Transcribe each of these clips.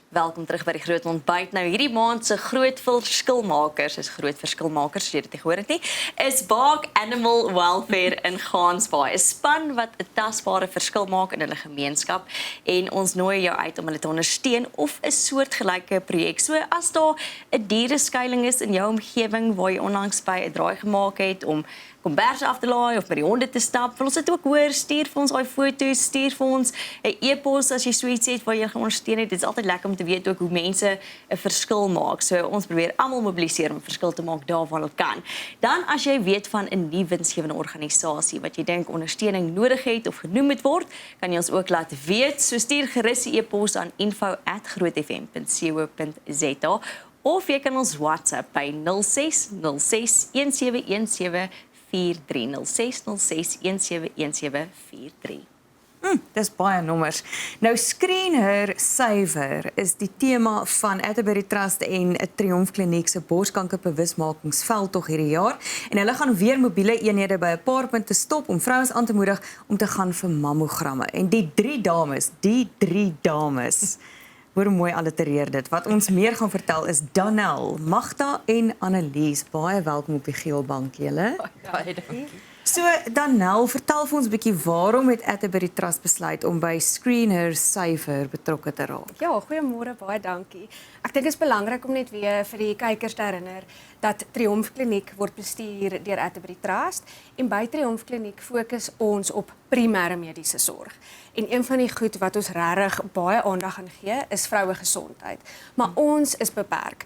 Welkom terug by die Groot Ontbyt. Nou hierdie maand se groot verskilmakers, jy dit gehoor het nie, is Bark Animal Welfare in Gansbaai. 'n Span wat 'n tasbare verskil maak in hulle gemeenskap en ons nooi jou uit om hulle te ondersteun of 'n soortgelyke projek. So as daar 'n diereskuiling is in jou omgewing waar jy onlangs by 'n draai gemaak het om komberse af te laai of by die honde te stap. Wil ons dit ook hoor, stuur vir ons daai foto's, stuur vir ons 'n e-pos as jy so iets het waar jy gaan ondersteun het. Dit is altyd lekker om te weet ook hoe mense 'n verskil maak. So ons probeer almal mobiliseer om 'n verskil te maak daar waar hulle kan. Dan as jy weet van 'n nuwe winsgewende organisasie wat jy dink ondersteuning nodig het of genoem moet word, kan jy ons ook laat weet. So stuur gerus 'n e-pos aan info@grootfm.co.za of jy kan ons WhatsApp by 0606 1717 0606171743. Dis baie nommers. Nou Screen Her, Save is die tema van Atterbury Trust en 'n Triomf Kliniek se borskankerbewusmakingsveldtog hierdie jaar en hulle gaan weer mobiele eenhede by 'n paar punte stop om vrouens aan te moedig om te gaan vir mammogramme. En die drie dames hoor mooi allitereer dit. Wat ons meer gaan vertel is Danel, Magda en Annelies. Baie welkom op die geel bank julle. Baie dankie. So Danel, vertel vir ons 'n bietjie waarom het Atterbury Trust besluit om by Screen Her Save betrokke te raak? Ja, goeiemôre, baie dankie. Ek dink dit is belangrik om net weer vir die kykers te herinner dat Triomf Kliniek word bestuur deur Atterbury Trust en by Triomf Kliniek fokus ons op primêre mediese sorg. En een van die goed wat ons regtig baie aandag aan gee, is vroue gesondheid. Maar ons is beperk.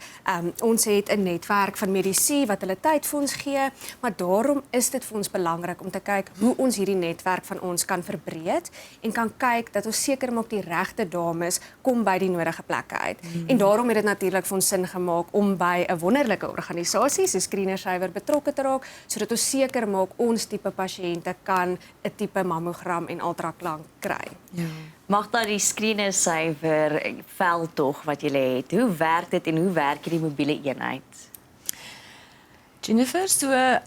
Ons het 'n netwerk van medici wat hulle tyd vir ons gee, maar daarom is dit vir ons belangrik om te kyk hoe ons hierdie netwerk van ons kan verbreed en kan kyk dat ons seker maak die regte dames kom by die nodige plekke uit. En daarom het dit natuurlik vir ons sin gemaak om by 'n wonderlike organisasie soos Screen Her Save betrokke te raak, sodat ons seker maak ons tipe pasiënte kan 'n tipe mammogram en ultraklank kry. Ja. Magda, die Screen Her Save veldtog wat julle het, hoe werk dit en hoe werk hierdie mobiele eenheid? Jennifer, so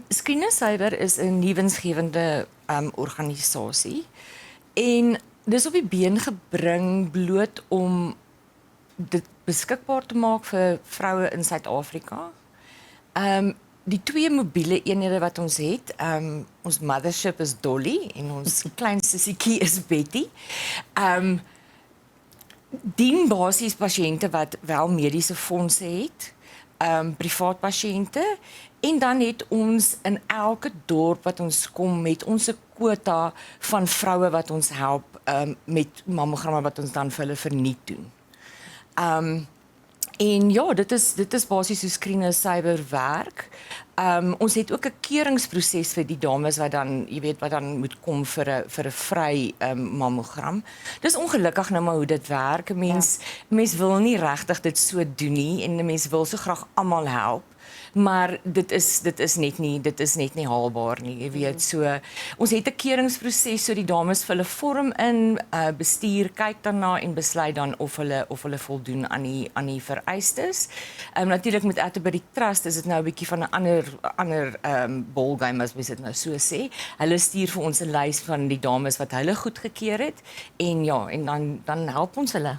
Screen Her Save is 'n nuwensgewende organisasie en dis op die been gebring bloot om dit beskikbaar te maak vir vroue in Suid-Afrika. Die twee mobiele eenhede wat ons het, ons mothership is Dolly en ons klein sissietjie is Betty. Dien basies pasiënte wat wel mediese fondse het, privaat pasiënte, en dan het ons in elke dorp wat ons kom met ons 'n kwota van vroue wat ons help met mammogramme wat ons dan vir hulle verniet doen. En ja, dit is basies hoe Screen Her Save werk. Ons het ook 'n keuringsproses vir die dames wat dan, jy weet, wat dan moet kom vir 'n vry mammogram. Dis ongelukkig nou maar hoe dit werk. 'n Mens wil nie regtig dit so doen nie en 'n mens wil so graag almal help. Maar dit is net nie haalbaar nie, jy weet. So ons het 'n keuringsproses, so die dames vir hulle vorm in, bestuur kyk daarna en besluit dan of hulle voldoen aan die vereistes. Natuurlik met Atterbury Trust is dit nou 'n bietjie van 'n ander ballgame as mens dit nou so sê. Hulle stuur vir ons 'n lys van die dames wat hulle goedgekeur het en ja, en dan help ons hulle.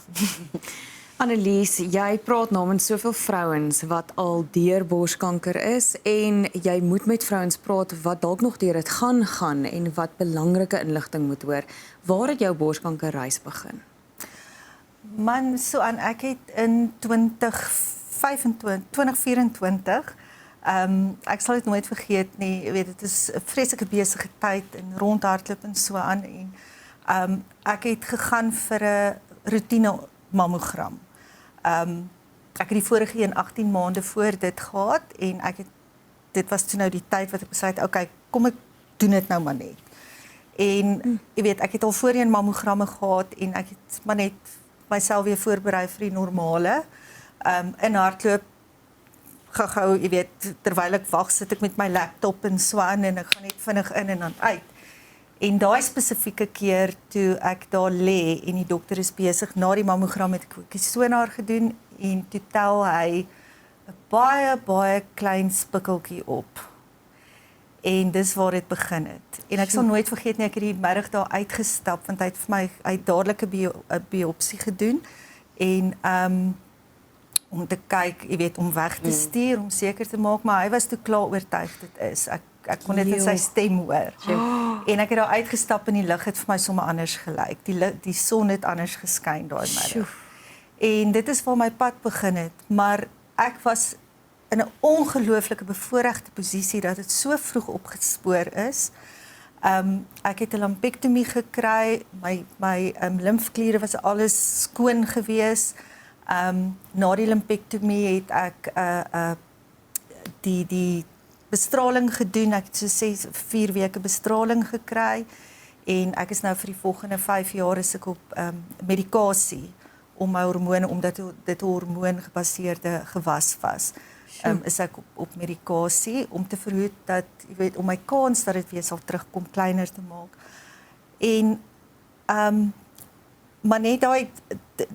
Annelies, jy praat namens soveel vrouens wat al deur borskanker is en jy moet met vrouens praat wat dalk nog deur dit gaan en wat belangrike inligting moet hoor. Waar het jou borskankerreis begin? Man, so aan ek het in 2024, ek sal dit nooit vergeet nie, jy weet, dit is 'n vreeslike besige tyd en rondhardloop en so aan en ek het gegaan vir 'n roetine mammogram. Ek het die vorige een 18 maande voor dit gehad en dit was toe nou die tyd wat ek besluit, okay, kom ek doen dit nou maar net. En jy weet, ek het al voorheen mammogramme gehad en ek het maar net myself weer voorberei vir die normale. In hardloop gou, jy weet, terwyl ek wag, sit ek met my laptop en so aan en ek gaan net vinnig in en dan uit. En daai spesifieke keer toe ek daar lê en die dokter is besig, na die mammogram het ek ook die sonaar gedoen en toe tel hy 'n baie klein spikkeltjie op. En dis waar dit begin het. En ek sal nooit vergeet nie, ek het die middag daar uitgestap want hy het vir my dadelik 'n biopsie gedoen En om te kyk, jy weet, om weg te stuur, om seker te maak, maar hy was toe klaar oortuig dit is. Ek kon dit in sy stem hoor. En ek het daar uitgestap en die lig het vir my sommer anders gelyk. Die son het anders geskyn daai middag. En dit is waar my pad begin het, maar ek was in 'n ongelooflike bevoorregte posisie dat dit so vroeg opgespoor is. Ek het 'n lumpektomie gekry, my limfkliere was alles skoon gewees. Na die lumpektomie het ek die bestraling gedoen. Ek het so 4 weke bestraling gekry en ek is nou vir die volgende 5 jaar is ek op medikasie om my hormone, omdat dit 'n hormoongebaseerde gewas was. Is ek op medikasie om te verhoed dat, jy weet, om my kans dat dit weer sal terugkom kleiner te maak. En maar net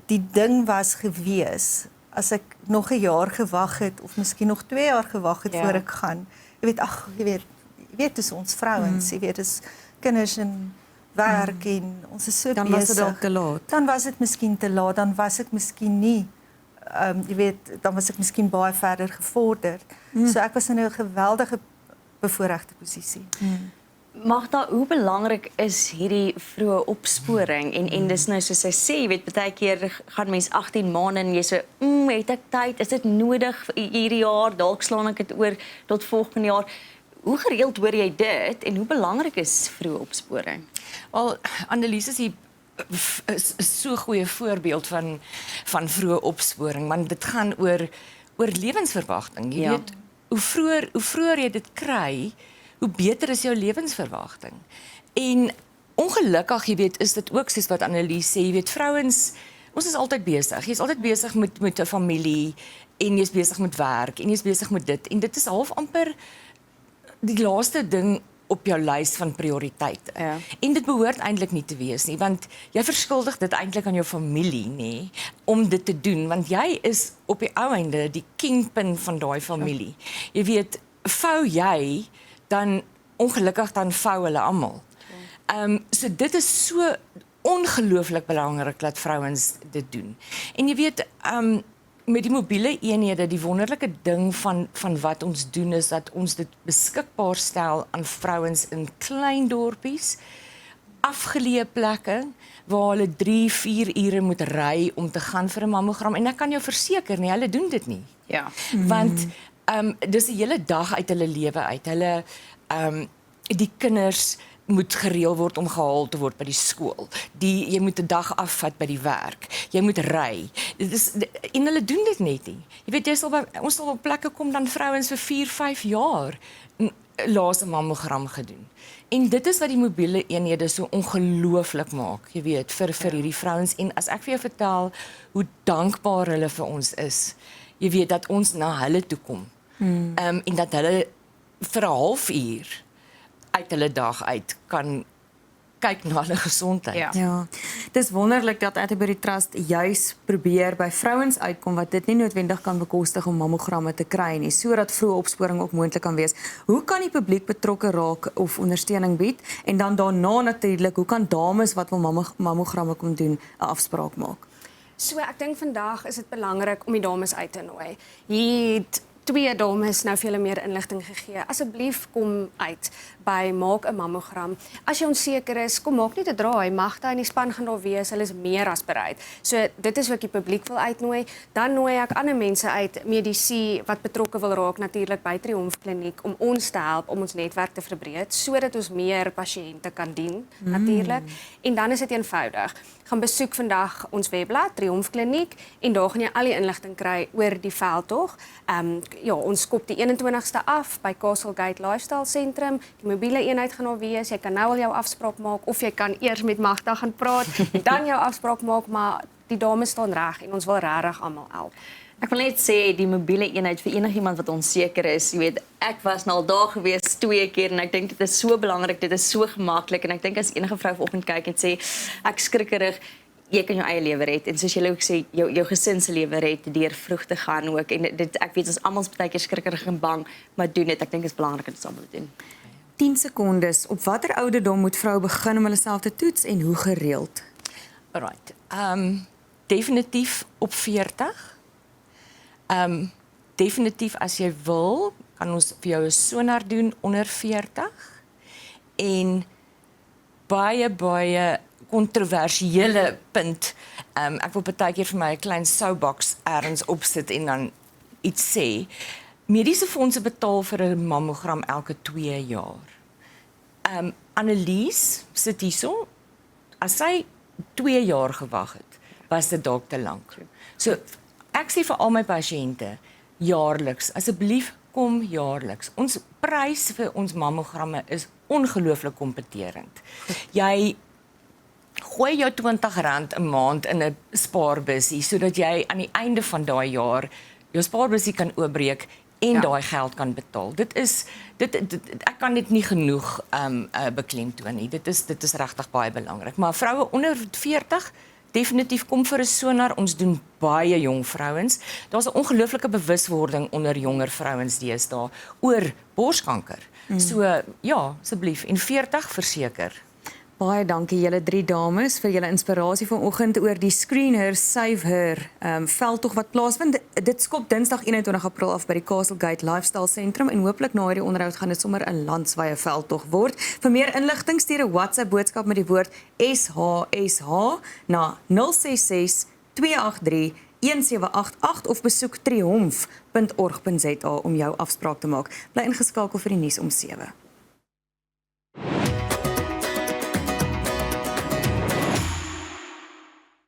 die ding was gewees, as ek nog 'n jaar gewag het of miskien nog 2 jaar gewag het voor ek gaan. Jy weet dis ons vrouens, jy weet dis kinders en werk en ons is so Dan besig. was dit dalk te laat. Dan was dit miskien te laat, dan was ek miskien nie jy weet, dan was ek miskien baie verder gevorderd. So ek was in 'n geweldige bevoorregte posisie. Magda, hoe belangrik is hierdie vroeë opsporing en dis nou soos sy sê, jy weet, baie keer gaan mens 18 maande en jy so, het ek tyd, is dit nodig hierdie jaar, dalk slaan ek dit oor tot volgende jaar. Hoe gereeld hoor jy dit en hoe belangrik is vroeë opsporing? Wel, Annelies is so 'n goeie voorbeeld van vroeë opsporing, want dit gaan oor lewensverwagting. Jy weet, hoe vroeër jy dit kry, hoe beter is jou lewensverwagting. En ongelukkig, jy weet, is dit ook soos wat Annelies sê, jy weet, vrouens, ons is altyd besig. Jy's altyd besig met 'n familie en jy's besig met werk en jy's besig met dit en dit is half amper die laaste ding op jou lys van prioriteite. Ja. En dit behoort eintlik nie te wees nie, want jy verskuldig dit eintlik aan jou familie, nê, om dit te doen, want jy is op die ou einde die kingpin van daai familie. Jy weet, vou jy, dan ongelukkig dan vou hulle almal. So dit is so ongelooflik belangrik dat vrouens dit doen. En jy weet, met die mobiele eenhede, die wonderlike ding van wat ons doen is dat ons dit beskikbaar stel aan vrouens in klein dorpies, afgeleë plekke waar hulle 3-4 ure moet ry om te gaan vir 'n mammogram en ek kan jou verseker nie, hulle doen dit nie. Ja. Want dis 'n hele dag uit hulle lewe uit. Hulle die kinders moet gereël word om gehaal te word by die skool. Jy moet 'n dag afvat by die werk. Jy moet ry. En hulle doen dit net nie. Jy weet, ons sal op plekke kom dan vrouens vir 4-5 jaar laas 'n mammogram gedoen. En dit is wat die mobiele eenhede so ongelooflik maak, jy weet, vir hierdie vrouens. En as ek vir jou vertel hoe dankbaar hulle vir ons is, jy weet, dat ons na hulle toe kom. En dat hulle vir 'n halfuur uit hulle dag uit kan kyk na hulle gesondheid. Ja. Ja, dis wonderlik dat Atterbury Trust juis probeer by vrouens uitkom wat dit nie noodwendig kan bekostig om mammogramme te kry nie, sodat vroeë opsporing ook moontlik kan wees. Hoe kan die publiek betrokke raak of ondersteuning bied? En dan daarna natuurlik, hoe kan dames wat wil mammogramme kom doen 'n afspraak maak? So ek dink vandag is dit belangrik om die dames uit te nooi. Hier het 2 dames nou vir julle meer inligting gegee. Asseblief kom uit by maak 'n mammogram. As jy onseker is, kom maak net 'n draai. Magda en die span gaan daar wees. Hulle is meer as bereid. So dit is ook die publiek wil uitnooi. Dan nooi ek ander mense uit, medisy wat betrokke wil raak natuurlik by Triomf Kliniek om ons te help om ons netwerk te verbreek sodat ons meer pasiënte kan dien natuurlik. En dan is dit eenvoudig. Gaan besoek vandag ons webblad Triomf Kliniek en daar gaan jy al die inligting kry oor die veldtog. Ja, ons skop die 21ste af by Castle Gate Lifestyle Sentrum. Die mobiele eenheid gaan daar wees. Jy kan nou al jou afspraak maak of jy kan eers met Magda gaan praat en dan jou afspraak maak, maar die dames staan reg en ons wil regtig almal help. Ek wil net sê die mobiele eenheid vir enigiemand wat onseker is, jy weet, ek was nou al daar gewees 2 keer en ek dink dit is so belangrik, dit is so gemaklik en ek dink as enige vrou vanoggend kyk en sê ek skrikkerig, jy kan jou eie lewe red en soos julle ook sê jou gesin se lewe red deur vroeg te gaan ook en dit ek weet ons almal is baie keer skrikkerig en bang, maar doen dit, ek dink dit is belangrik om dit almal te doen. 10 sekondes. Op watter ouderdom moet vroue begin om hulle self te toets en hoe gereeld? Alright. definitief op 40. Definitief as jy wil, kan ons vir jou 'n sonar doen onder 40. En baie kontroversiële punt. Ek wil partykeer vir my 'n klein soapbox ergens opsit en dan iets sê. Mediese fondse betaal vir 'n mammogram elke 2 jaar. Annelies sit hierso. As sy 2 jaar gewag het, was dit dalk te lank. So ek sê vir al my pasiënte jaarliks, asseblief kom jaarliks. Ons prys vir ons mammogramme is ongelooflik kompeterend. Jy gooi jou R20 'n maand in 'n spaarbusie sodat jy aan die einde van daai jaar jou spaarbusie kan oopbreek en daai geld kan betaal. Dit ek kan dit nie genoeg beklemtoon nie. Dit is regtig baie belangrik. Maar vroue onder 40 definitief kom vir 'n sonar. Ons doen baie jong vrouens. Daar's 'n ongelooflike bewuswording onder jonger vrouens deesdae oor borskanker. So ja, asseblief en 40 verseker. Baie dankie julle 3 dames vir julle inspirasie vanoggend oor die Screen Her Save Her veldtog wat plaasvind. Dit skop Dinsdag 21 April af by die Castlegate Lifestyle Sentrum en hooplik na hierdie onderhoud gaan dit sommer 'n landswye veldtog word. Vir meer inligting stuur 'n WhatsApp boodskap met die woord SHSH na 066 283 1788 of besoek triomf.org.za om jou afspraak te maak. Bly ingeskakel vir die nuus om 7.